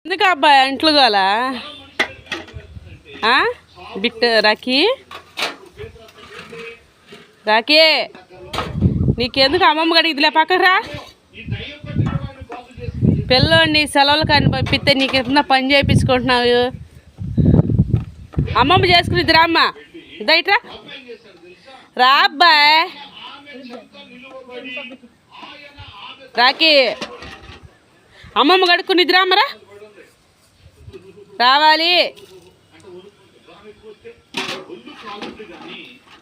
ఎందుకు అబ్బాయి ఇంట్లో గోలా బిట్ రాఖీ రాఖీ నీకెందుకు అమ్మమ్మ గడికి ఇదిలే పక్కరా పిల్లోడిని సెలవులు కానీ పంపిస్తే నీకు ఎంత పని చేయించుకుంటున్నావు అమ్మమ్మ చేసుకునేది రామ్మ ఇదైట్రా రా అబ్బాయి రాఖీ అమ్మమ్మ కడుక్కునేది రామ్మరా రావాలి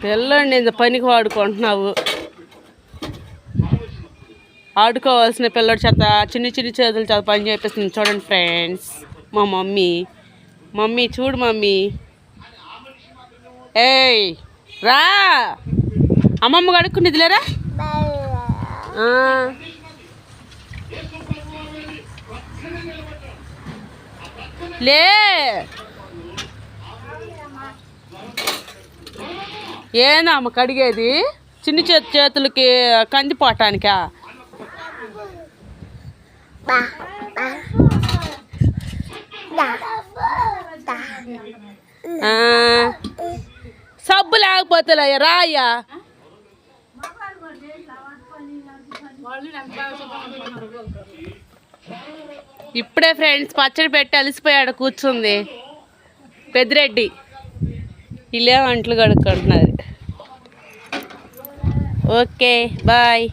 పిల్లండి ఇంత పనికి వాడుకుంటున్నావు ఆడుకోవాల్సిన పిల్లడి చేత చిన్ని చిన్ని చేతుల చేత పని చేపిస్తుంది చూడండి ఫ్రెండ్స్ మా మమ్మీ చూడు మమ్మీ ఏయ్ రా అమ్మమ్మ కడుక్కునేది లేరా లే ఏనా అమ్మ కడిగేది చిన్ని చేతులకి కందిపోవటానికా సబ్బు లేకపోతే రాయ్యా ఇప్పుడే ఫ్రెండ్స్ పచ్చడి పెట్టి అలిసిపోయాడు కూర్చుంది పెద్దిరెడ్డి ఇల్లే వంటలు కడుక్కుంటున్నారు ఓకే బాయ్